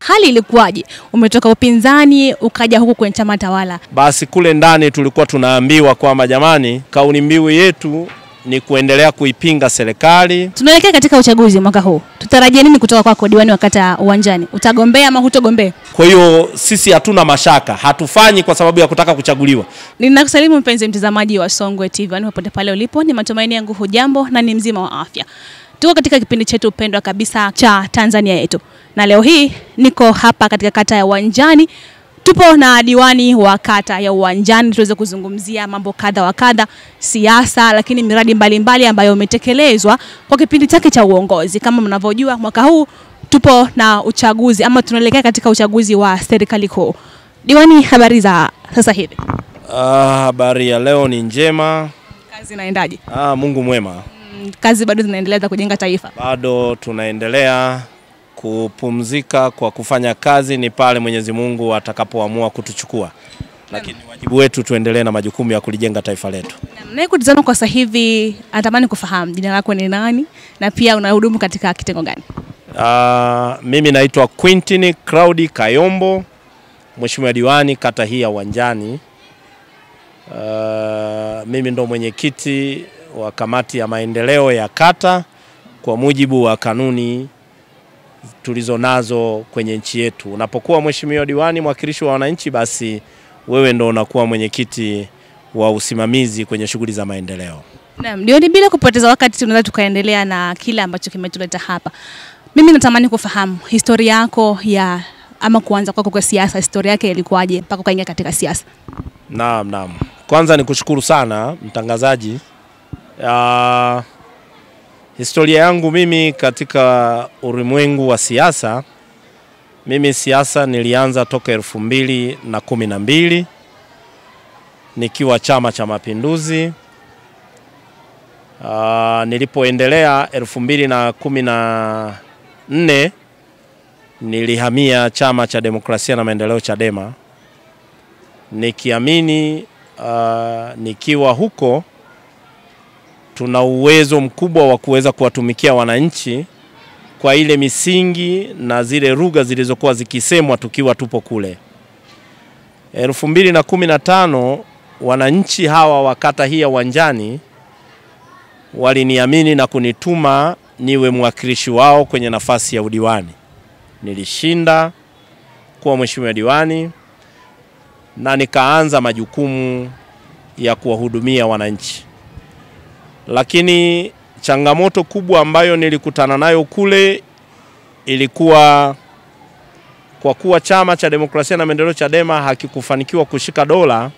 hali ilikuwaje? Umetoka upinzani ukaja huku kwenye chama tawala. Basi kule ndani tulikuwa tunaambiwa kwamba jamani, kauli mbiu yetu ni kuendelea kuipinga serikali. Tunaelekea katika uchaguzi mwaka huu. Tutarajia nini kutoka kwako diwani wa kata Uwanjani? Utagombea ama hutogombea? Kwa hiyo sisi hatuna mashaka, hatufanyi kwa sababu ya kutaka kuchaguliwa. Ninakusalimu mpenzi mtazamaji wa Songwe TV, popote pale ulipo. Ni matumaini yangu hujambo na ni mzima wa afya. Tuko katika kipindi chetu pendwa kabisa cha Tanzania yetu. Na leo hii niko hapa katika kata ya Uwanjani. Tupo na diwani wa kata ya Uwanjani, tuweze kuzungumzia mambo kadha wa kadha, siasa, lakini miradi mbalimbali ambayo umetekelezwa kwa kipindi chake cha uongozi. Kama mnavyojua, mwaka huu tupo na uchaguzi ama tunaelekea katika uchaguzi wa serikali kuu. Diwani, habari za sasa hivi? Habari ya leo ni njema. Kazi inaendaje? Mungu mwema. Kazi bado zinaendelea za kujenga taifa? Bado tunaendelea kupumzika kwa kufanya kazi, ni pale Mwenyezi Mungu atakapoamua kutuchukua. Lakini wajibu wetu tuendelee na majukumu ya kulijenga taifa letu. Na kutazama kwa sasa hivi, natamani kufahamu jina lako ni nani na pia unahudumu katika kitengo gani? Mimi naitwa Quintin Claudi Kayombo, Mheshimiwa diwani kata hii ya Uwanjani. Mimi ndo mwenyekiti wa kamati ya maendeleo ya kata kwa mujibu wa kanuni tulizonazo kwenye nchi yetu. Unapokuwa mheshimiwa diwani, mwakilishi wa wananchi, basi wewe ndo unakuwa mwenyekiti wa usimamizi kwenye shughuli za maendeleo. Naam, diwani, bila kupoteza wakati tunaweza tukaendelea na kile ambacho kimetuleta hapa. Mimi natamani kufahamu historia yako ya ama kuanza kwako kwa siasa, historia yake ilikuwaje mpaka ukaingia katika siasa? Naam. Kwanza nikushukuru sana mtangazaji. Historia yangu mimi katika ulimwengu wa siasa, mimi siasa nilianza toka 2012 nikiwa Chama cha Mapinduzi. Nilipoendelea 2014 nilihamia Chama cha Demokrasia na Maendeleo, Chadema, nikiamini nikiwa huko tuna uwezo mkubwa wa kuweza kuwatumikia wananchi kwa ile misingi na zile lugha zilizokuwa zikisemwa tukiwa tupo kule. 2015 wananchi hawa wa kata hii ya Uwanjani waliniamini na kunituma niwe mwakilishi wao kwenye nafasi ya udiwani. Nilishinda kuwa mheshimiwa diwani na nikaanza majukumu ya kuwahudumia wananchi. Lakini changamoto kubwa ambayo nilikutana nayo kule ilikuwa kwa kuwa Chama cha Demokrasia na Maendeleo, Chadema, hakikufanikiwa kushika dola,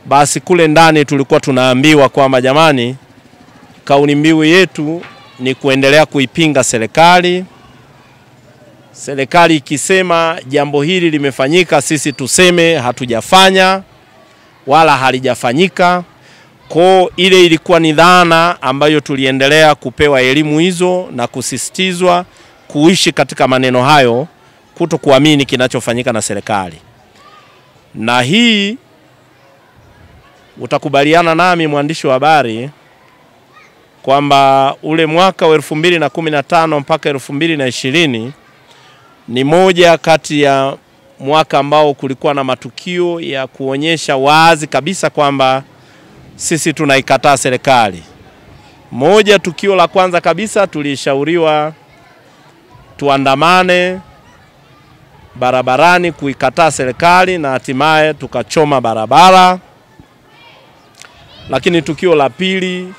basi kule ndani tulikuwa tunaambiwa kwamba jamani, kauli mbiu yetu ni kuendelea kuipinga serikali. Serikali ikisema jambo hili limefanyika, sisi tuseme hatujafanya wala halijafanyika. Kwa ile ilikuwa ni dhana ambayo tuliendelea kupewa elimu hizo na kusisitizwa kuishi katika maneno hayo, kutokuamini kinachofanyika na serikali. Na hii utakubaliana nami mwandishi wa habari kwamba ule mwaka wa 2015 mpaka 2020 ni moja kati ya mwaka ambao kulikuwa na matukio ya kuonyesha wazi kabisa kwamba sisi tunaikataa serikali. Moja, tukio la kwanza kabisa, tulishauriwa tuandamane barabarani kuikataa serikali na hatimaye tukachoma barabara. Lakini tukio la pili,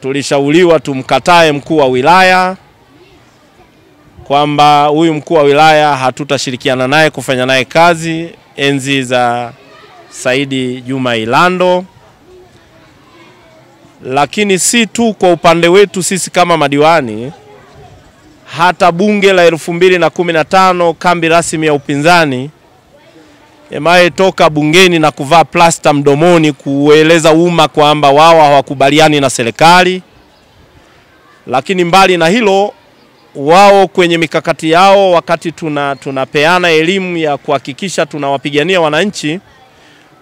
tulishauriwa tumkatae mkuu wa wilaya kwamba huyu mkuu wa wilaya hatutashirikiana naye kufanya naye kazi, enzi za Saidi Juma Ilando. Lakini si tu kwa upande wetu sisi kama madiwani, hata bunge la 2015 kambi rasmi ya upinzani emaye toka bungeni na kuvaa plasta mdomoni kueleza umma kwamba wao hawakubaliani na serikali. Lakini mbali na hilo, wao kwenye mikakati yao wakati tunapeana elimu ya kuhakikisha tunawapigania wananchi,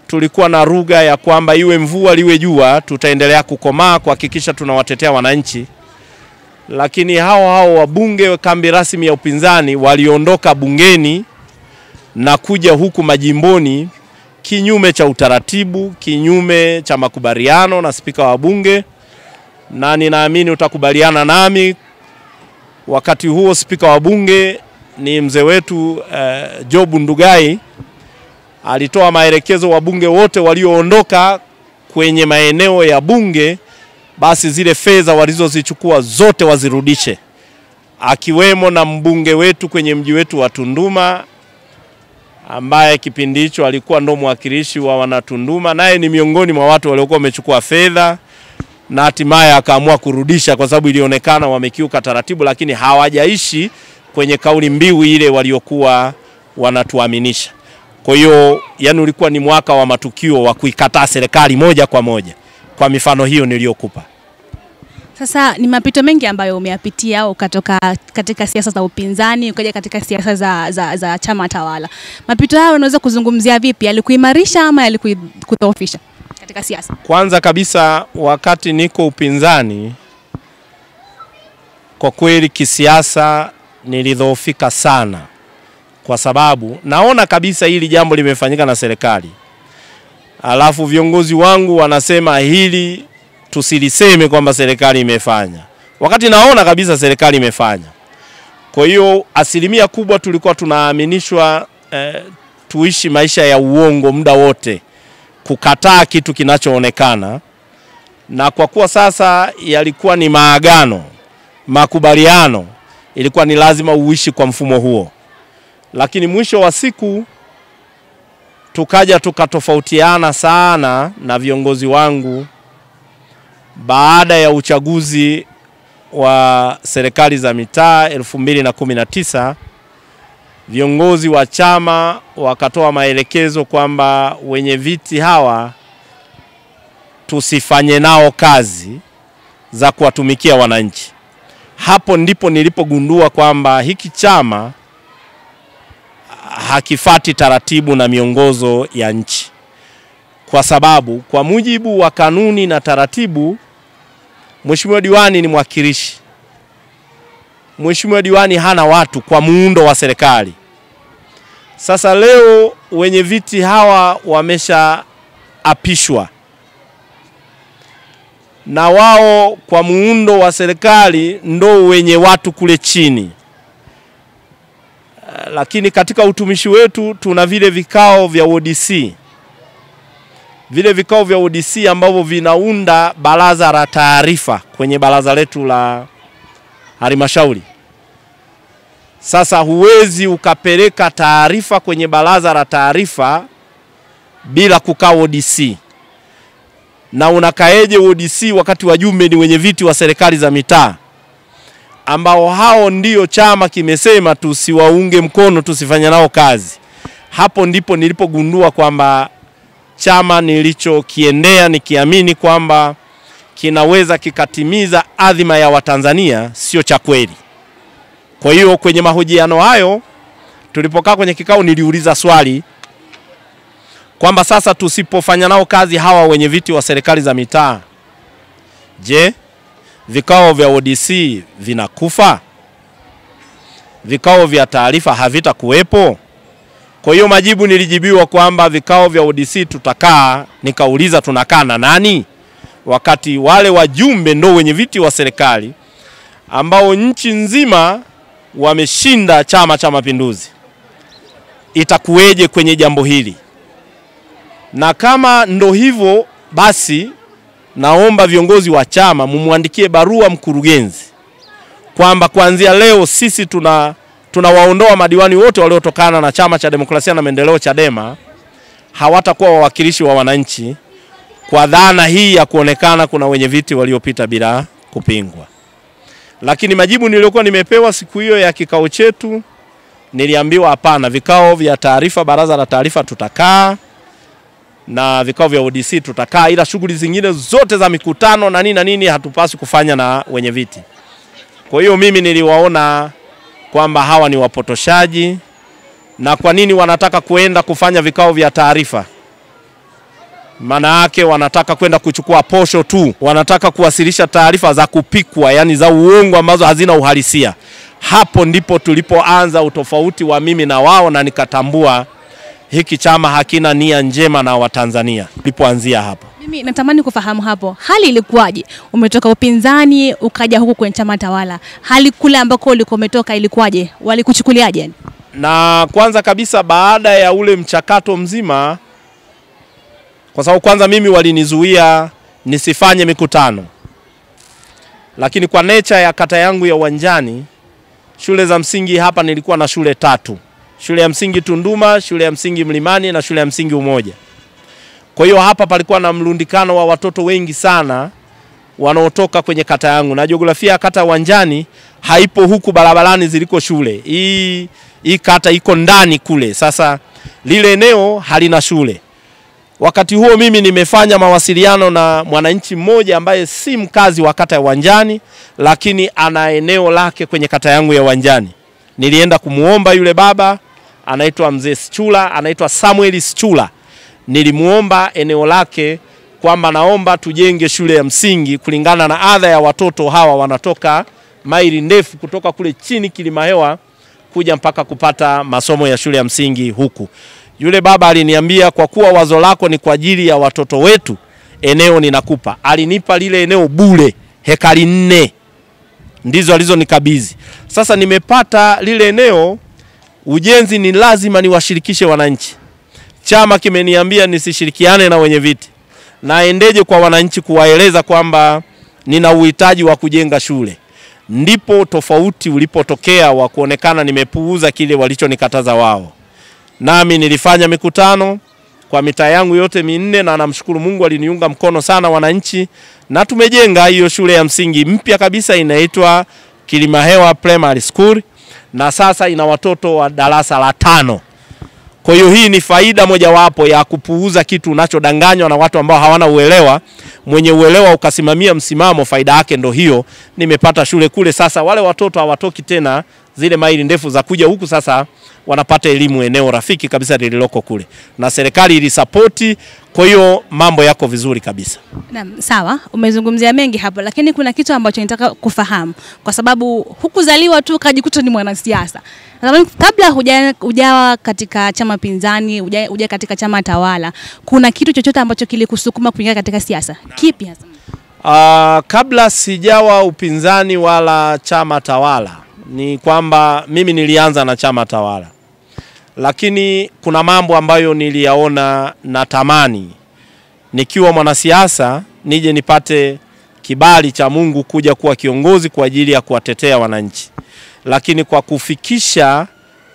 tulikuwa na lugha ya kwamba iwe mvua liwe jua, tutaendelea kukomaa kuhakikisha tunawatetea wananchi. lakini hao wabunge kambi rasmi ya upinzani waliondoka bungeni na kuja huku majimboni kinyume cha utaratibu, kinyume cha makubaliano na spika wa bunge, na ninaamini utakubaliana nami. Wakati huo spika wa bunge ni mzee wetu Job Ndugai, alitoa maelekezo wabunge wote walioondoka kwenye maeneo ya bunge basi zile fedha walizozichukua zote wazirudishe, akiwemo na mbunge wetu kwenye mji wetu wa Tunduma ambaye kipindi hicho alikuwa ndo mwakilishi wa Wanatunduma, naye ni miongoni mwa watu waliokuwa wamechukua fedha na hatimaye akaamua kurudisha kwa sababu ilionekana wamekiuka taratibu, lakini hawajaishi kwenye kauli mbiu ile waliokuwa wanatuaminisha. Kwa hiyo yani ulikuwa ni mwaka wa matukio wa kuikataa serikali moja kwa moja, kwa mifano hiyo niliyokupa. Sasa ni mapito mengi ambayo umeyapitia, ukatoka katika siasa za upinzani ukaja katika siasa za chama tawala. Mapito hayo unaweza kuzungumzia vipi? Yalikuimarisha ama yalikudhoofisha katika siasa? Kwanza kabisa wakati niko upinzani, kwa kweli kisiasa nilidhoofika sana, kwa sababu naona kabisa hili jambo limefanyika na serikali, alafu viongozi wangu wanasema hili tusiliseme kwamba serikali imefanya, wakati naona kabisa serikali imefanya. Kwa hiyo asilimia kubwa tulikuwa tunaaminishwa tuishi maisha ya uongo muda wote, kukataa kitu kinachoonekana, na kwa kuwa sasa yalikuwa ni maagano, makubaliano, ilikuwa ni lazima uishi kwa mfumo huo. Lakini mwisho wa siku tukaja tukatofautiana sana na viongozi wangu baada ya uchaguzi wa serikali za mitaa 2019. Viongozi wa chama wakatoa maelekezo kwamba wenye viti hawa tusifanye nao kazi za kuwatumikia wananchi. Hapo ndipo nilipogundua kwamba hiki chama hakifati taratibu na miongozo ya nchi, kwa sababu kwa mujibu wa kanuni na taratibu Mheshimiwa diwani ni mwakilishi. Mheshimiwa diwani hana watu kwa muundo wa serikali. Sasa leo wenye viti hawa wamesha apishwa, na wao kwa muundo wa serikali ndo wenye watu kule chini. Lakini katika utumishi wetu tuna vile vikao vya ODC. Vile vikao vya ODC ambavyo vinaunda baraza la taarifa kwenye baraza letu la halmashauri. Sasa huwezi ukapeleka taarifa kwenye baraza la taarifa bila kukaa ODC. Na unakaeje ODC wakati wajumbe ni wenye viti wa serikali za mitaa, ambao hao ndio chama kimesema tusiwaunge mkono, tusifanye nao kazi. Hapo ndipo nilipogundua kwamba chama nilichokiendea nikiamini kwamba kinaweza kikatimiza adhima ya Watanzania sio cha kweli. Kwa hiyo kwenye mahojiano hayo tulipokaa kwenye kikao niliuliza swali kwamba sasa tusipofanya nao kazi hawa wenye viti wa serikali za mitaa, je, vikao vya ODC vinakufa? Vikao vya taarifa havita kuwepo? Kwa hiyo majibu nilijibiwa kwamba vikao vya ODC tutakaa. Nikauliza tunakaa na nani? Wakati wale wajumbe ndo wenye viti wa serikali ambao nchi nzima wameshinda Chama cha Mapinduzi. Itakuweje kwenye jambo hili? Na kama ndo hivyo basi naomba viongozi wa chama mumuandikie barua mkurugenzi kwamba kuanzia leo sisi tunawaondoa madiwani wote waliotokana na Chama cha Demokrasia na Maendeleo Chadema, hawatakuwa wawakilishi wa wananchi, kwa dhana hii ya kuonekana kuna wenye viti waliopita bila kupingwa. Lakini majibu niliyokuwa nimepewa siku hiyo ya kikao chetu, niliambiwa hapana, vikao vya taarifa, baraza la taarifa tutakaa, na vikao vya ODC tutakaa, ila shughuli zingine zote za mikutano na nini hatupaswi kufanya na wenye viti. Kwa hiyo mimi niliwaona kwamba hawa ni wapotoshaji, na kwa nini wanataka kuenda kufanya vikao vya taarifa Maana yake wanataka kwenda kuchukua posho tu, wanataka kuwasilisha taarifa za kupikwa, yani za uongo ambazo hazina uhalisia. Hapo ndipo tulipoanza utofauti wa mimi na wao, na nikatambua hiki chama hakina nia njema na Watanzania. Tulipoanzia hapo. Mimi natamani kufahamu hapo, hali ilikuwaje? Umetoka upinzani ukaja huku kwenye chama tawala. Hali kule ambako ulikuwa umetoka ilikuwaje? Walikuchukuliaje? Na kwanza kabisa baada ya ule mchakato mzima, kwa sababu kwanza mimi walinizuia nisifanye mikutano. Lakini kwa nature ya kata yangu ya Uwanjani, shule za msingi hapa nilikuwa na shule 3. Shule ya msingi Tunduma, shule ya msingi Mlimani na shule ya msingi Umoja. Kwa hiyo hapa palikuwa na mlundikano wa watoto wengi sana wanaotoka kwenye kata yangu. Na jiografia ya kata Uwanjani haipo huku barabarani ziliko shule. Hii kata iko ndani kule. Sasa lile eneo halina shule. Wakati huo mimi nimefanya mawasiliano na mwananchi mmoja ambaye si mkazi wa kata ya Uwanjani, lakini ana eneo lake kwenye kata yangu ya Uwanjani. Nilienda kumuomba yule baba, anaitwa Mzee Sichula, anaitwa Samuel Sichula. Nilimuomba eneo lake kwamba naomba tujenge shule ya msingi kulingana na adha ya watoto hawa wanatoka maili ndefu kutoka kule chini Kilimahewa kuja mpaka kupata masomo ya shule ya msingi huku. Yule baba aliniambia kwa kuwa wazo lako ni kwa ajili ya watoto wetu, eneo ninakupa. Alinipa lile eneo bure, hekari 4. Ndizo alizonikabidhi. Sasa nimepata lile eneo, ujenzi ni lazima niwashirikishe wananchi. Chama kimeniambia nisishirikiane na wenye viti. Naendeje kwa wananchi kuwaeleza kwamba nina uhitaji wa kujenga shule. Ndipo tofauti ulipotokea wa kuonekana nimepuuza kile walichonikataza wao. Nami nilifanya mikutano kwa mitaa yangu yote 4 na namshukuru Mungu aliniunga mkono sana wananchi, na tumejenga hiyo shule ya msingi mpya kabisa inaitwa Kilimahewa Primary School, na sasa ina watoto wa darasa la 5. Kwa hiyo hii ni faida mojawapo ya kupuuza kitu unachodanganywa na watu ambao hawana uelewa. Mwenye uelewa ukasimamia msimamo, faida yake ndo hiyo. Nimepata shule kule, sasa wale watoto hawatoki tena zile maili ndefu za kuja huku, sasa wanapata elimu eneo rafiki kabisa lililoko kule. Na serikali ilisapoti, kwa hiyo mambo yako vizuri kabisa. Naam, sawa, umezungumzia mengi hapo, lakini kuna kitu ambacho nataka kufahamu, kwa sababu hukuzaliwa tu ukajikuta ni mwanasiasa. Kabla hujawa katika chama pinzani, huja katika chama tawala, kuna kitu chochote ambacho kilikusukuma kuingia katika siasa? Kipi hasa? Kabla sijawa upinzani wala chama tawala, ni kwamba mimi nilianza na chama tawala. Lakini kuna mambo ambayo niliyaona natamani nikiwa mwanasiasa nije nipate kibali cha Mungu kuja kuwa kiongozi kwa ajili ya kuwatetea wananchi. Lakini kwa kufikisha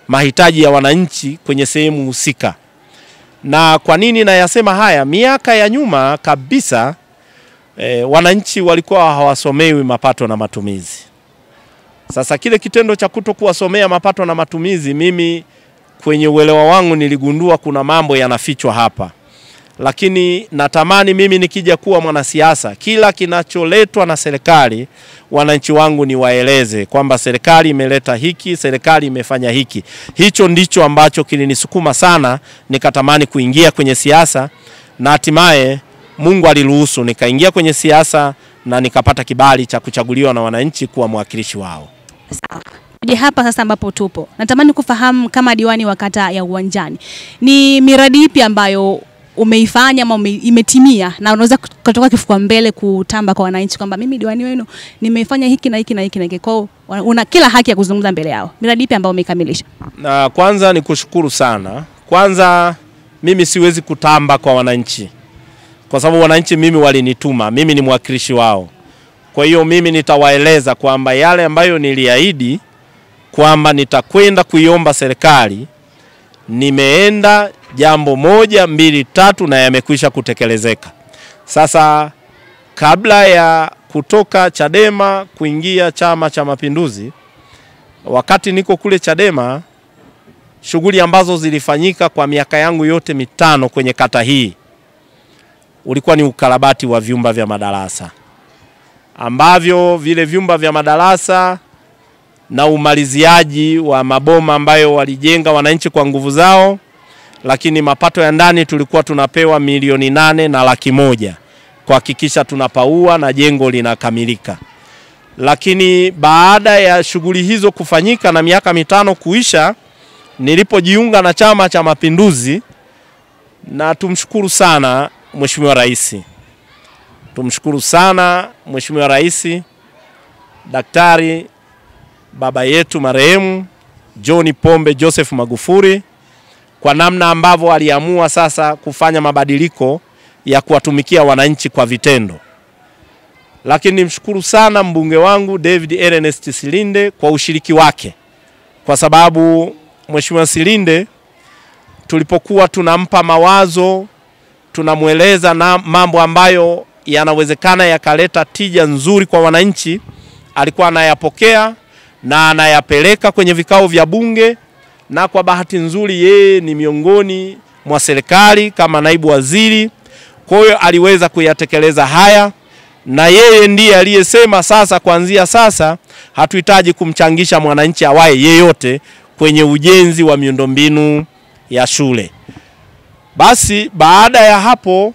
mahitaji ya wananchi kwenye sehemu husika. Na kwa nini nayasema haya? Miaka ya nyuma kabisa wananchi walikuwa hawasomewi mapato na matumizi. Sasa kile kitendo cha kutokuwasomea mapato na matumizi, mimi kwenye uelewa wangu niligundua kuna mambo yanafichwa hapa. Lakini natamani mimi nikija kuwa mwanasiasa, kila kinacholetwa na serikali wananchi wangu niwaeleze kwamba serikali imeleta hiki, serikali imefanya hiki. Hicho ndicho ambacho kilinisukuma sana nikatamani kuingia kwenye siasa, na hatimaye Mungu aliruhusu nikaingia kwenye siasa na nikapata kibali cha kuchaguliwa na wananchi kuwa mwakilishi wao. Sawa. Je, hapa sasa ambapo tupo, natamani kufahamu kama diwani wa kata ya Uwanjani, ni miradi ipi ambayo umeifanya ama imetimia na unaweza kutoka kifua mbele kutamba kwa wananchi kwamba mimi diwani wenu nimeifanya hiki na hiki na hiki na hiki, kwa una kila haki ya kuzungumza mbele yao? Miradi ipi ambayo umeikamilisha? Na kwanza nikushukuru sana. Kwanza mimi siwezi kutamba kwa wananchi, kwa sababu wananchi mimi walinituma, mimi ni mwakilishi wao. Kwa hiyo mimi nitawaeleza kwamba yale ambayo niliahidi kwamba nitakwenda kuiomba serikali, nimeenda 1, 2, 3 na yamekwisha kutekelezeka. Sasa kabla ya kutoka Chadema kuingia Chama cha Mapinduzi, wakati niko kule Chadema, shughuli ambazo zilifanyika kwa miaka yangu yote 5 kwenye kata hii ulikuwa ni ukarabati wa vyumba vya madarasa, ambavyo vile vyumba vya madarasa na umaliziaji wa maboma ambayo walijenga wananchi kwa nguvu zao, lakini mapato ya ndani tulikuwa tunapewa milioni 8,100,000 kuhakikisha tunapaua na jengo linakamilika. Lakini baada ya shughuli hizo kufanyika na miaka 5 kuisha, nilipojiunga na Chama cha Mapinduzi, na tumshukuru sana Mheshimiwa Rais. Tumshukuru sana Mheshimiwa Rais Daktari baba yetu marehemu John Pombe Joseph Magufuli kwa namna ambavyo aliamua sasa kufanya mabadiliko ya kuwatumikia wananchi kwa vitendo. Lakini nimshukuru sana mbunge wangu David Ernest Silinde kwa ushiriki wake, kwa sababu Mheshimiwa Silinde tulipokuwa tunampa mawazo, tunamueleza na mambo ambayo yanawezekana yakaleta tija nzuri kwa wananchi, alikuwa anayapokea na anayapeleka kwenye vikao vya bunge, na kwa bahati nzuri yeye ni miongoni mwa serikali kama naibu waziri, kwa hiyo aliweza kuyatekeleza haya, na yeye ndiye aliyesema sasa kuanzia sasa hatuhitaji kumchangisha mwananchi awaye yeyote kwenye ujenzi wa miundombinu ya shule. Basi baada ya hapo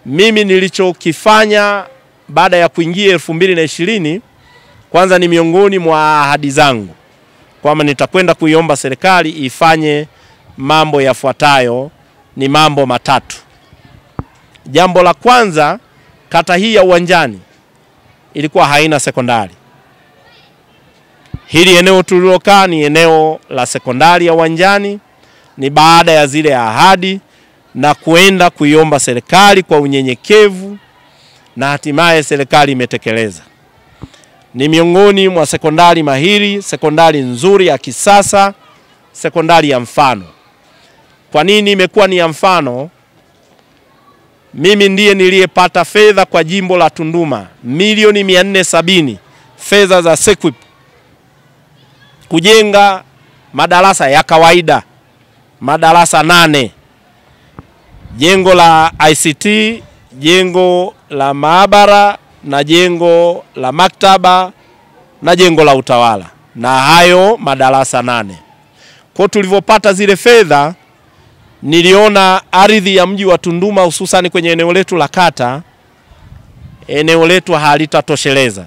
mimi nilichokifanya baada ya kuingia 2020, kwanza ni miongoni mwa ahadi zangu kwamba nitakwenda kuiomba serikali ifanye mambo yafuatayo, ni mambo matatu. Jambo la kwanza, kata hii ya Uwanjani ilikuwa haina sekondari. Hili eneo tulilokaa ni eneo la sekondari ya Uwanjani. Ni baada ya zile ahadi na kuenda kuiomba serikali kwa unyenyekevu, na hatimaye serikali imetekeleza. Ni miongoni mwa sekondari mahiri, sekondari nzuri ya kisasa, sekondari ya mfano. Kwa nini imekuwa ni ya mfano? Mimi ndiye niliyepata fedha kwa jimbo la Tunduma milioni 470 fedha za SEQUIP kujenga madarasa ya kawaida, madarasa 8, jengo la ICT, jengo la maabara na jengo la maktaba na jengo la utawala, na hayo madarasa 8. Kwa tulivyopata zile fedha, niliona ardhi ya mji wa Tunduma hususan kwenye eneo letu la kata, eneo letu halitatosheleza,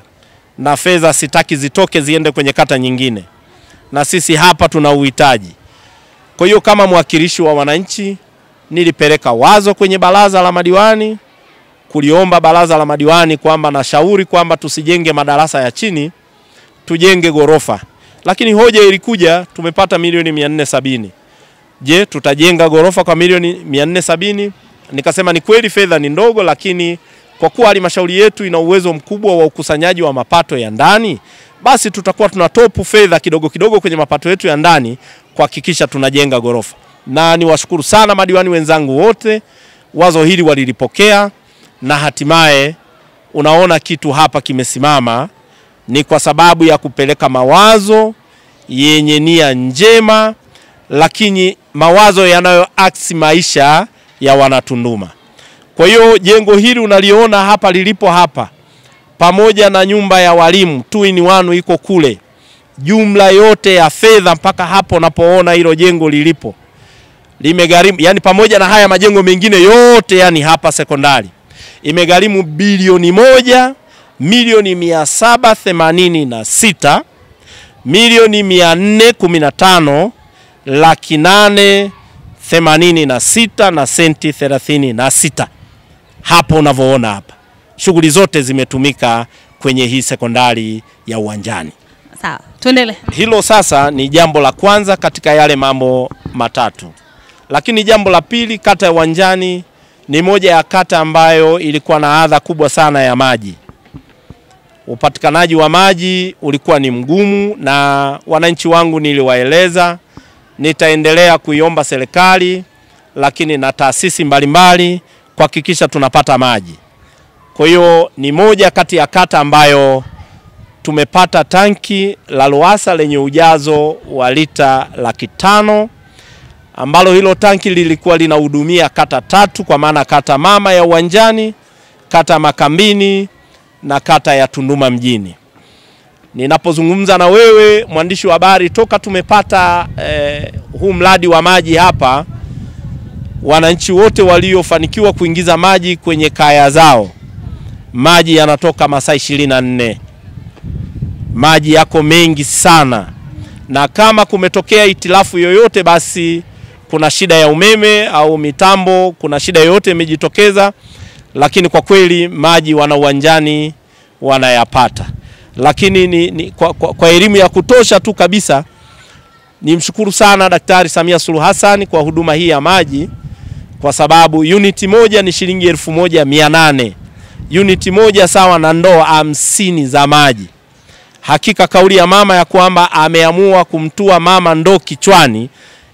na fedha sitaki zitoke ziende kwenye kata nyingine, na sisi hapa tuna uhitaji. Kwa hiyo kama mwakilishi wa wananchi nilipeleka wazo kwenye baraza la madiwani, kuliomba baraza la madiwani kwamba nashauri kwamba tusijenge madarasa ya chini, tujenge gorofa. Lakini hoja ilikuja, tumepata milioni 470. Je, tutajenga gorofa kwa milioni 470? Nikasema ni kweli fedha ni ndogo, lakini kwa kuwa halmashauri yetu ina uwezo mkubwa wa ukusanyaji wa mapato ya ndani, basi tutakuwa tunatopu fedha kidogo kidogo kwenye mapato yetu ya ndani kuhakikisha tunajenga gorofa. Na niwashukuru sana madiwani wenzangu wote, wazo hili walilipokea, na hatimaye unaona kitu hapa kimesimama. Ni kwa sababu ya kupeleka mawazo yenye nia njema, lakini mawazo yanayoaksi maisha ya Wanatunduma. Kwa hiyo jengo hili unaliona hapa lilipo hapa, pamoja na nyumba ya walimu 2-in-1 iko kule, jumla yote ya fedha mpaka hapo unapoona hilo jengo lilipo limegharimu, yani pamoja na haya majengo mengine yote, yani hapa sekondari imegharimu bilioni 1,786 milioni 415 laki 886 na senti 36. Hapo unavyoona hapa, shughuli zote zimetumika kwenye hii sekondari ya Uwanjani. Sawa, tuendelee. Hilo sasa ni jambo la kwanza katika yale mambo matatu. Lakini jambo la pili, kata ya Uwanjani ni moja ya kata ambayo ilikuwa na adha kubwa sana ya maji. Upatikanaji wa maji ulikuwa ni mgumu, na wananchi wangu niliwaeleza nitaendelea kuiomba serikali lakini na taasisi mbalimbali kuhakikisha tunapata maji. Kwa hiyo ni moja kati ya kata ambayo tumepata tanki la Lowassa lenye ujazo wa lita 500,000, ambalo hilo tanki lilikuwa linahudumia kata 3, kwa maana kata mama ya Uwanjani, kata Makambini na kata ya Tunduma mjini. Ninapozungumza na wewe mwandishi wa habari, toka tumepata huu mradi wa maji hapa, wananchi wote waliofanikiwa kuingiza maji kwenye kaya zao, maji yanatoka masaa 24. Maji yako mengi sana, na kama kumetokea itilafu yoyote, basi kuna shida ya umeme au mitambo, kuna shida yoyote imejitokeza, lakini kwa kweli maji wana uwanjani wanayapata. Lakini kwa elimu ya kutosha tu kabisa, nimshukuru sana Daktari Samia Suluhu Hassan kwa huduma hii ya maji, kwa sababu uniti moja ni shilingi 1800. Uniti moja sawa na ndoo 50 za maji. Hakika kauli ya mama ya kwamba ameamua kumtua mama ndoo kichwani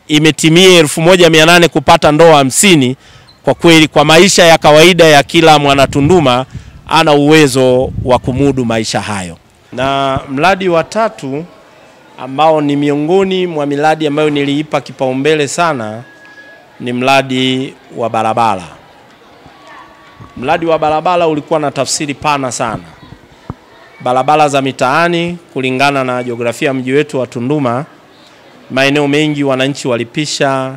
imetimia 1800 kupata ndoo 50. Kwa kweli kwa maisha ya kawaida ya kila mwana Tunduma ana uwezo wa kumudu maisha hayo. Na mradi wa tatu ambao ni miongoni mwa miradi ambayo niliipa kipaumbele sana ni mradi wa barabara. Mradi wa barabara ulikuwa na tafsiri pana sana. Barabara za mitaani, kulingana na jiografia mji wetu wa Tunduma, maeneo mengi wananchi walipisha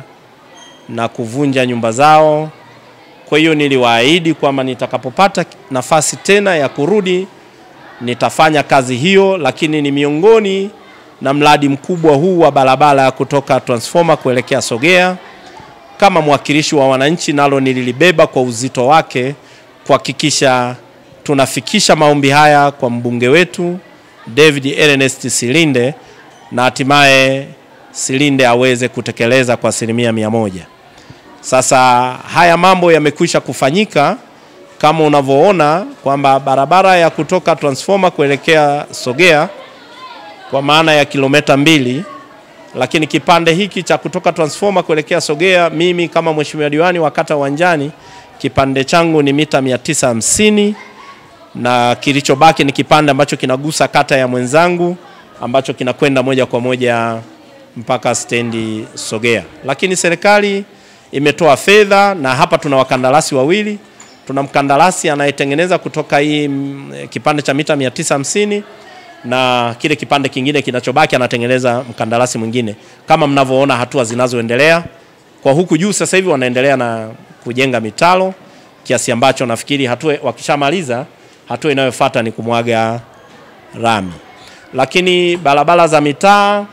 na kuvunja nyumba zao. Kwa hiyo niliwaahidi kwamba nitakapopata nafasi tena ya kurudi nitafanya kazi hiyo, lakini ni miongoni na mradi mkubwa huu wa barabara kutoka Transformer kuelekea Sogea. Kama mwakilishi wa wananchi, nalo nililibeba kwa uzito wake kuhakikisha tunafikisha maombi haya kwa mbunge wetu David Ernest Silinde, na hatimaye Silinde aweze kutekeleza kwa 100%. Sasa haya mambo yamekwisha kufanyika kama unavyoona kwamba barabara ya kutoka Transformer kuelekea Sogea kwa maana ya kilomita 2, lakini kipande hiki cha kutoka Transformer kuelekea Sogea, mimi kama mheshimiwa diwani wa kata Uwanjani, kipande changu ni mita 950, na kilichobaki ni kipande ambacho kinagusa kata ya mwenzangu ambacho kinakwenda moja kwa moja mpaka stendi Sogea. Lakini serikali imetoa fedha, na hapa tuna wakandarasi wawili. Tuna mkandarasi anayetengeneza kutoka hii kipande cha mita 950, na kile kipande kingine kinachobaki anatengeneza mkandarasi mwingine. Kama mnavyoona hatua zinazoendelea kwa huku juu, sasa hivi wanaendelea na kujenga mitalo, kiasi ambacho nafikiri hatua wakishamaliza, hatua inayofuata ni kumwaga rami. Lakini barabara za mitaa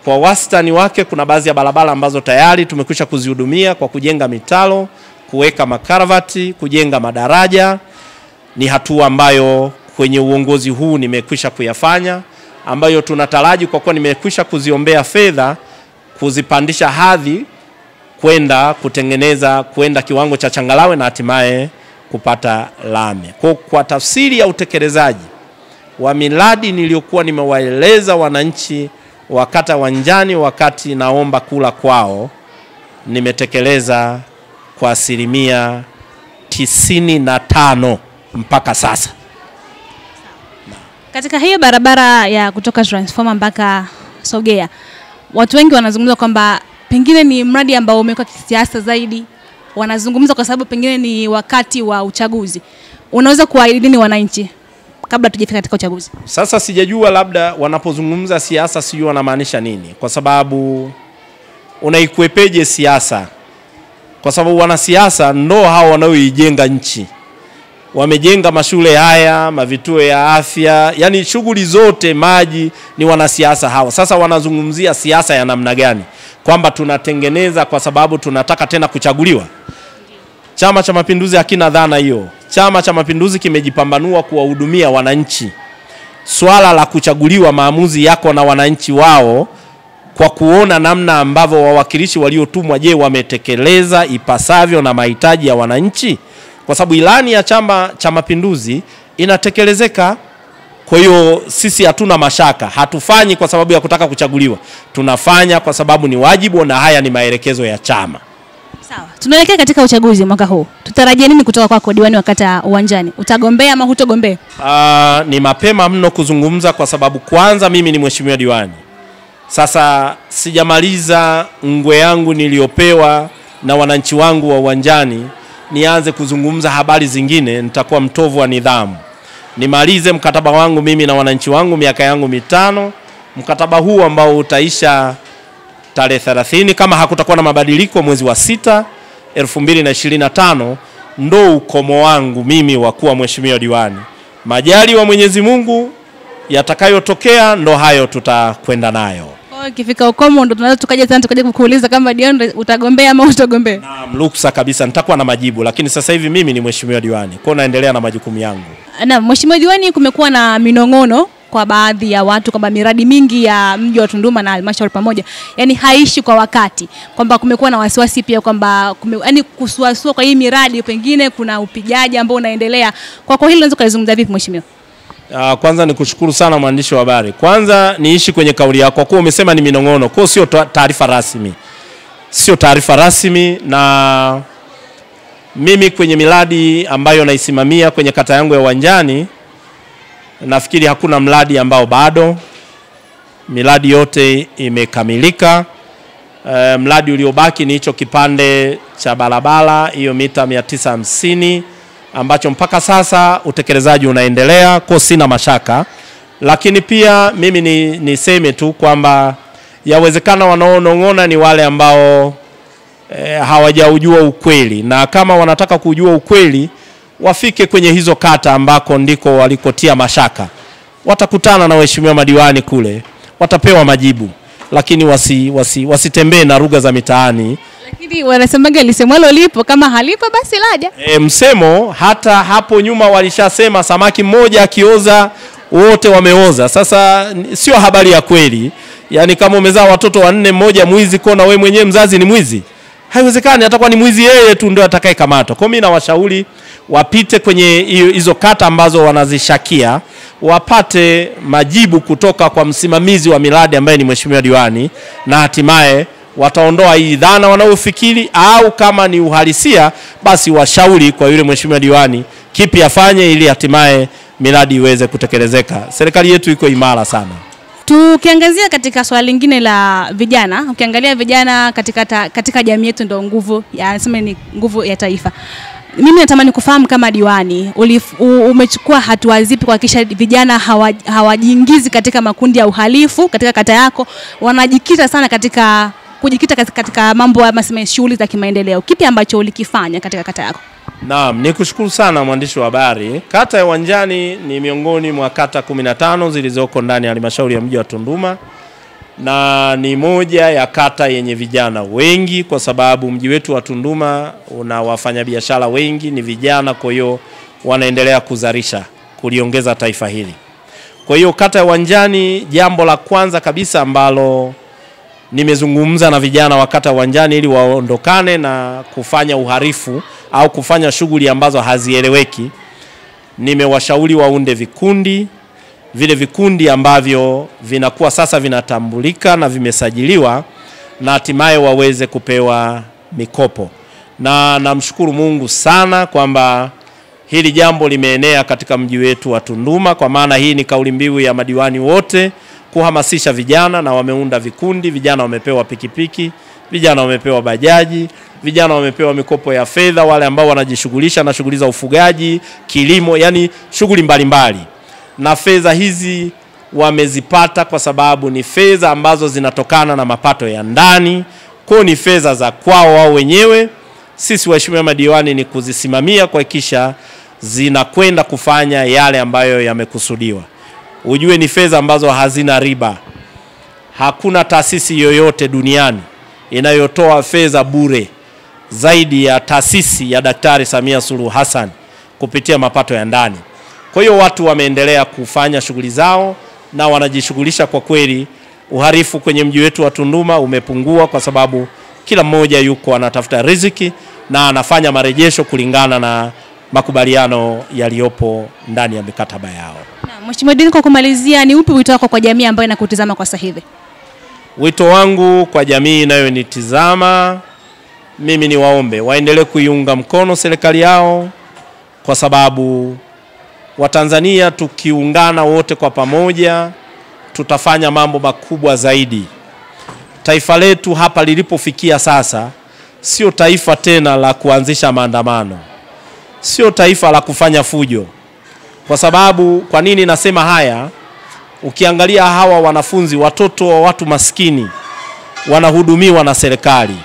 kwa wastani wake, kuna baadhi ya barabara ambazo tayari tumekwisha kuzihudumia kwa kujenga mitalo, kuweka makaravati, kujenga madaraja. Ni hatua ambayo kwenye uongozi huu nimekwisha kuyafanya, ambayo tunataraji kwa kuwa nimekwisha kuziombea fedha kuzipandisha hadhi kwenda kutengeneza kwenda kiwango cha changalawe na hatimaye kupata lami. Kwa tafsiri ya utekelezaji wa miradi niliyokuwa nimewaeleza wananchi wa kata Uwanjani wakati naomba kula kwao, nimetekeleza kwa 95% mpaka sasa. Katika hiyo barabara ya kutoka Transformer mpaka Sogea, watu wengi wanazungumza kwamba pengine ni mradi ambao umekuwa kisiasa zaidi. Wanazungumza kwa sababu pengine ni wakati wa uchaguzi. Unaweza kuahidi nini wananchi kabla tujafika katika uchaguzi? Sasa sijajua, labda wanapozungumza siasa sijui wanamaanisha nini, kwa sababu unaikwepeje siasa? Kwa sababu wanasiasa ndo hao wanaoijenga nchi. Wamejenga mashule haya, mavituo ya afya, yani shughuli zote, maji, ni wanasiasa hawa. Sasa wanazungumzia siasa ya namna gani? Kwamba tunatengeneza kwa sababu tunataka tena kuchaguliwa. Chama cha Mapinduzi hakina dhana hiyo. Chama cha Mapinduzi kimejipambanua kuwahudumia wananchi. Swala la kuchaguliwa maamuzi yako na wananchi wao, kwa kuona namna ambavyo wawakilishi waliotumwa, je, wametekeleza ipasavyo na mahitaji ya wananchi? Kwa sababu ilani ya Chama cha Mapinduzi inatekelezeka. Kwa hiyo sisi hatuna mashaka, hatufanyi kwa sababu ya kutaka kuchaguliwa. Tunafanya kwa sababu ni wajibu, na haya ni maelekezo ya chama. Sawa. Tunaelekea katika uchaguzi mwaka huu. Tutarajie nini kutoka kwako diwani wa kata Uwanjani? Utagombea ama hutogombea? Ni mapema mno kuzungumza, kwa sababu kwanza mimi ni mheshimiwa diwani. Sasa sijamaliza ngwe yangu niliyopewa na wananchi wangu wa Uwanjani, nianze kuzungumza habari zingine, nitakuwa mtovu wa nidhamu. Nimalize mkataba wangu mimi na wananchi wangu miaka yangu 5, mkataba huu ambao utaisha tarehe 30 kama hakutakuwa na mabadiliko mwezi wa 6 2025 ndo ukomo wangu mimi wa kuwa mheshimiwa diwani. Majali wa Mwenyezi Mungu yatakayotokea ndo hayo tutakwenda nayo. Ikifika ukomo ndo tunaweza tukaje kukuuliza kama diwani utagombea ama utagombea? Naam, ruksa kabisa, nitakuwa na majibu, lakini sasa hivi mimi ni mheshimiwa diwani. Kwa naendelea na majukumu yangu. Naam, mheshimiwa diwani, kumekuwa na minong'ono kwa baadhi ya watu kwamba miradi mingi ya mji wa Tunduma na halmashauri pamoja yani haishi kwa wakati, kwamba kumekuwa na wasiwasi pia kwamba yani kusuasua kwa hii miradi, pengine kuna upigaji ambao unaendelea. Kwa hilo unaweza kuzungumza vipi mheshimiwa? Kwanza nikushukuru sana mwandishi wa habari. Kwanza niishi kwenye kauli yako, kwa kuwa umesema ni minong'ono, kwa sio taarifa rasmi. Sio taarifa rasmi, na mimi kwenye miradi ambayo naisimamia kwenye kata yangu ya Uwanjani, nafikiri hakuna mradi ambao bado. Miradi yote imekamilika. Mradi uliobaki ni hicho kipande cha barabara hiyo mita 950 ambacho mpaka sasa utekelezaji unaendelea, kwa sina mashaka. Lakini pia mimi niseme tu kwamba yawezekana wanaonong'ona ni wale ambao hawajaujua ukweli, na kama wanataka kujua ukweli wafike kwenye hizo kata ambako ndiko walikotia mashaka. Watakutana na waheshimiwa madiwani kule, watapewa majibu, lakini wasitembee na lugha za mitaani. Lakini wanasemaga lisemwalo lipo, kama halipo basi laja. Msemo hata hapo nyuma walishasema samaki mmoja akioza wote wameoza. Sasa sio habari ya kweli. Yani kama umezaa watoto 4 mmoja mwizi, kona wewe mwenyewe mzazi ni mwizi, haiwezekani. Atakuwa ni mwizi yeye tu ndio atakayekamatwa. Kwa mimi nawashauri wapite kwenye hizo kata ambazo wanazishakia, wapate majibu kutoka kwa msimamizi wa miradi ambaye ni mheshimiwa diwani, na hatimaye wataondoa hii dhana wanaofikiri, au kama ni uhalisia basi washauri kwa yule mheshimiwa diwani kipi afanye ili hatimaye miradi iweze kutekelezeka. Serikali yetu iko imara sana. Tukiangazia katika swala lingine la vijana, ukiangalia vijana katika jamii yetu ndio nguvu ya, nasema ni nguvu ya taifa. Mimi natamani kufahamu kama diwani umechukua hatua zipi kuhakikisha vijana hawajiingizi katika makundi ya uhalifu katika kata yako, wanajikita sana katika mambo ya shughuli za kimaendeleo. Kipi ambacho ulikifanya katika kata yako? Naam, nikushukuru sana mwandishi wa habari. Kata ya Uwanjani ni miongoni mwa kata 15 zilizoko ndani ya halmashauri ya mji wa Tunduma, na ni moja ya kata yenye vijana wengi, kwa sababu mji wetu wa Tunduma una wafanyabiashara wengi ni vijana, kwa hiyo wanaendelea kuzalisha kuliongeza taifa hili. Kwa hiyo kata ya Uwanjani, jambo la kwanza kabisa ambalo nimezungumza na vijana wa kata ya Uwanjani ili waondokane na kufanya uhalifu au kufanya shughuli ambazo hazieleweki, nimewashauri waunde vikundi, vile vikundi ambavyo vinakuwa sasa vinatambulika na vimesajiliwa, na hatimaye waweze kupewa mikopo. Na namshukuru Mungu sana kwamba hili jambo limeenea katika mji wetu wa Tunduma, kwa maana hii ni kauli mbiu ya madiwani wote kuhamasisha vijana, na wameunda vikundi. Vijana wamepewa pikipiki, vijana wamepewa bajaji, vijana wamepewa mikopo ya fedha, wale ambao wanajishughulisha na shughuli za ufugaji, kilimo, yani shughuli mbalimbali. Na fedha hizi wamezipata kwa sababu ni fedha ambazo zinatokana na mapato ya ndani, kwa ni fedha za kwao wao wenyewe. Sisi waheshimiwa madiwani ni kuzisimamia kuhakikisha zinakwenda kufanya yale ambayo yamekusudiwa. Ujue ni fedha ambazo hazina riba. Hakuna taasisi yoyote duniani inayotoa fedha bure zaidi ya taasisi ya Daktari Samia Suluhu Hassan kupitia mapato ya ndani. Kwa hiyo watu wameendelea kufanya shughuli zao na wanajishughulisha. Kwa kweli uhalifu kwenye mji wetu wa Tunduma umepungua, kwa sababu kila mmoja yuko anatafuta riziki na anafanya marejesho kulingana na makubaliano yaliyopo ndani ya mikataba yao. Na Mheshimiwa Diwani, kwa kumalizia, ni upi wito wako kwa jamii ambayo inakutazama kwa sasa hivi? Wito wangu kwa jamii inayonitazama, mimi ni waombe waendelee kuiunga mkono serikali yao, kwa sababu Watanzania tukiungana wote kwa pamoja tutafanya mambo makubwa zaidi. Taifa letu hapa lilipofikia sasa sio taifa tena la kuanzisha maandamano, sio taifa la kufanya fujo. Kwa sababu kwa nini nasema haya? Ukiangalia hawa wanafunzi, watoto wa watu maskini, wanahudumiwa na serikali.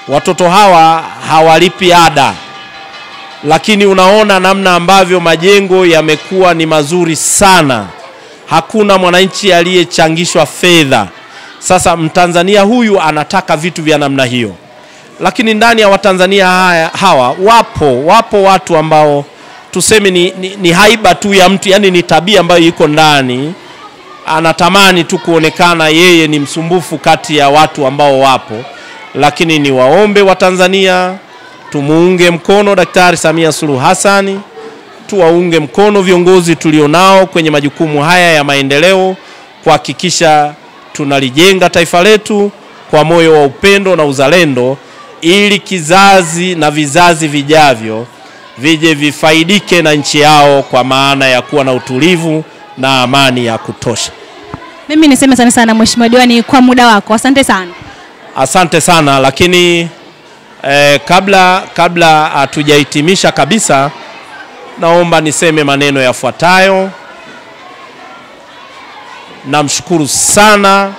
Watoto hawa hawalipi ada, lakini unaona namna ambavyo majengo yamekuwa ni mazuri sana. Hakuna mwananchi aliyechangishwa fedha. Sasa Mtanzania huyu anataka vitu vya namna hiyo. Lakini ndani ya Watanzania hawa wapo watu ambao tuseme ni haiba tu ya mtu, yani ni tabia ambayo iko ndani. Anatamani tu kuonekana yeye ni msumbufu kati ya watu ambao wapo. Lakini ni waombe Watanzania tumuunge mkono Daktari Samia Suluhu Hassan, tuwaunge mkono viongozi tulionao kwenye majukumu haya ya maendeleo, kuhakikisha tunalijenga taifa letu kwa moyo wa upendo na uzalendo, ili kizazi na vizazi vijavyo vije vifaidike na nchi yao, kwa maana ya kuwa na utulivu na amani ya kutosha. Mimi niseme sana Mheshimiwa Diwani kwa muda wako. Asante sana. Asante sana, lakini kabla hatujahitimisha kabisa, naomba niseme maneno yafuatayo. Namshukuru sana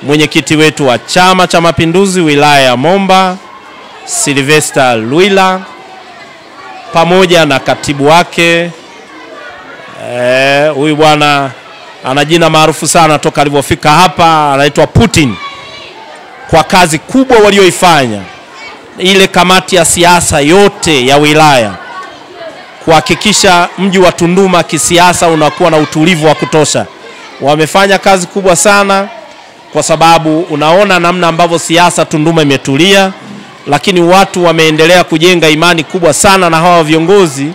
mwenyekiti wetu wa Chama cha Mapinduzi wilaya ya Momba, Sylvester Luila, pamoja na katibu wake. Huyu bwana ana jina maarufu sana toka alipofika hapa, anaitwa Putin, kwa kazi kubwa walioifanya. Ile kamati ya siasa yote ya wilaya kuhakikisha mji wa Tunduma kisiasa unakuwa na utulivu wa kutosha. Wamefanya kazi kubwa sana, kwa sababu unaona namna ambavyo siasa Tunduma imetulia, lakini watu wameendelea kujenga imani kubwa sana na hawa viongozi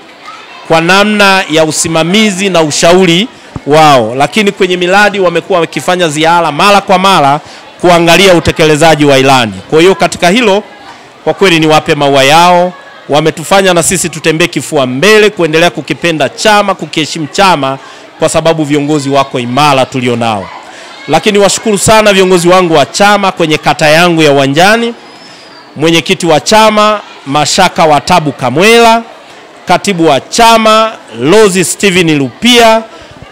kwa namna ya usimamizi na ushauri wao. Lakini kwenye miradi wamekuwa wakifanya ziara mara kwa mara kuangalia utekelezaji wa ilani. Kwa hiyo katika hilo kwa kweli ni wape maua yao. Wametufanya na sisi tutembee kifua mbele kuendelea kukipenda chama, kukiheshimu chama, kwa sababu viongozi wako imara tulionao. Lakini washukuru sana viongozi wangu wa chama kwenye kata yangu ya Uwanjani, mwenyekiti wa chama Mashaka Watabu Kamwela, katibu wa chama Lozi Steven Lupia,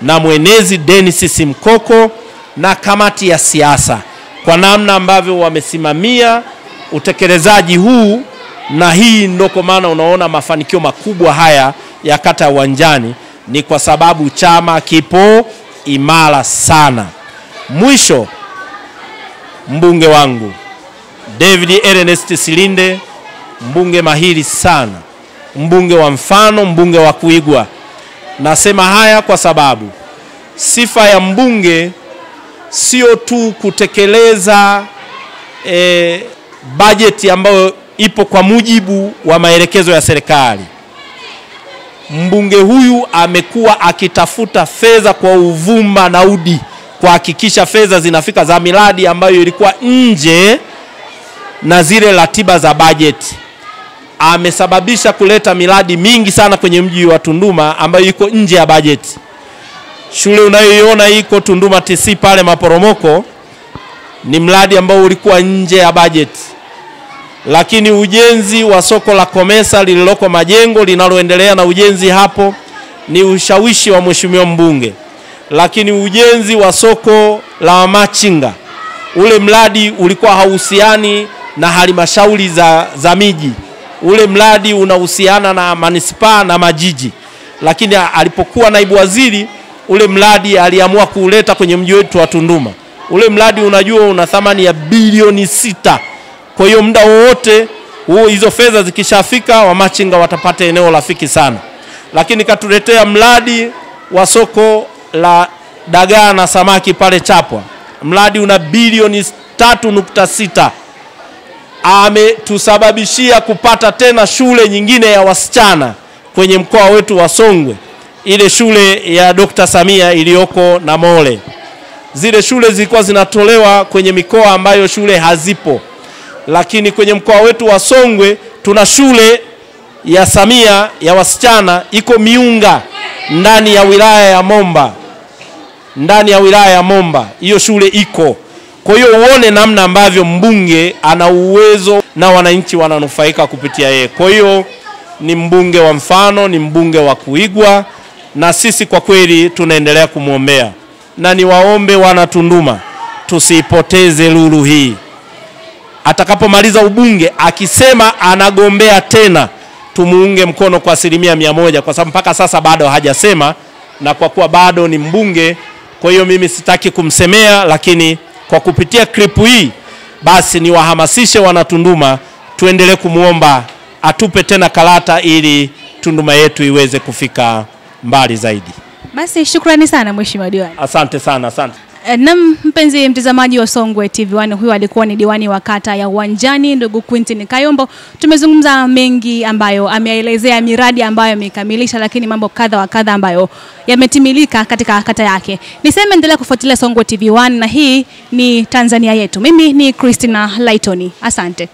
na mwenezi Dennis Simkoko, na kamati ya siasa kwa namna ambavyo wamesimamia utekelezaji huu. Na hii ndio kwa maana unaona mafanikio makubwa haya ya kata ya Uwanjani, ni kwa sababu chama kipo imara sana. Mwisho, mbunge wangu David Ernest Silinde, mbunge mahiri sana, mbunge wa mfano, mbunge wa kuigwa. Nasema haya kwa sababu sifa ya mbunge sio tu kutekeleza bajeti ambayo ipo kwa mujibu wa maelekezo ya serikali. Mbunge huyu amekuwa akitafuta fedha kwa uvumba na udi kuhakikisha fedha zinafika za miradi ambayo ilikuwa nje na zile ratiba za bajeti. Amesababisha kuleta miradi mingi sana kwenye mji wa Tunduma ambayo iko nje ya bajeti. Shule unayoiona iko Tunduma TC pale Maporomoko ni mradi ambao ulikuwa nje ya bajeti. Lakini ujenzi wa soko la Komesa lililoko Majengo linaloendelea na ujenzi hapo ni ushawishi wa mheshimiwa mbunge. Lakini ujenzi wa soko la Machinga, ule mradi ulikuwa hauhusiani na halmashauri za miji. Ule mradi unahusiana na manispaa na majiji. Lakini alipokuwa naibu waziri, ule mradi aliamua kuuleta kwenye mji wetu wa Tunduma. Ule mradi unajua una thamani ya bilioni 6. Kwa hiyo muda wote hizo fedha zikishafika, Wamachinga watapata eneo rafiki sana. Lakini katuletea mradi wa soko la dagaa na samaki pale Chapwa. Mradi una bilioni 3.6. Ametusababishia kupata tena shule nyingine ya wasichana kwenye mkoa wetu wa Songwe, ile shule ya Dr. Samia iliyoko na Mole. Zile shule zilikuwa zinatolewa kwenye mikoa ambayo shule hazipo. Lakini kwenye mkoa wetu wa Songwe tuna shule ya Samia ya wasichana iko Miunga, ndani ya wilaya ya Momba. Ndani ya wilaya ya Momba hiyo shule iko. Kwa hiyo uone namna ambavyo mbunge ana uwezo na wananchi wananufaika kupitia yeye. Kwa hiyo ni mbunge wa mfano, ni mbunge wa kuigwa, na sisi kwa kweli tunaendelea kumuombea. Na niwaombe wana Tunduma, tusiipoteze lulu hii. Atakapomaliza ubunge akisema anagombea tena, tumuunge mkono kwa 100%, kwa sababu mpaka sasa bado hajasema, na kwa kuwa bado ni mbunge, kwa hiyo mimi sitaki kumsemea, lakini kwa kupitia klipu hii basi niwahamasishe wana Tunduma tuendelee kumuomba atupe tena karata ili Tunduma yetu iweze kufika mbali zaidi. Basi shukrani sana Mheshimiwa Diwani. Asante sana, asante. Na mpenzi mtazamaji wa Songwe TV1, huyu alikuwa ni diwani wa kata ya Uwanjani ndugu Quintin Kayombo. Tumezungumza mengi ambayo ameelezea miradi ambayo amekamilisha, lakini mambo kadha wa kadha ambayo yametimilika katika kata yake. Niseme endelea kufuatilia Songwe TV1 na hii ni Tanzania yetu. Mimi ni Christina Laitoni. Asante.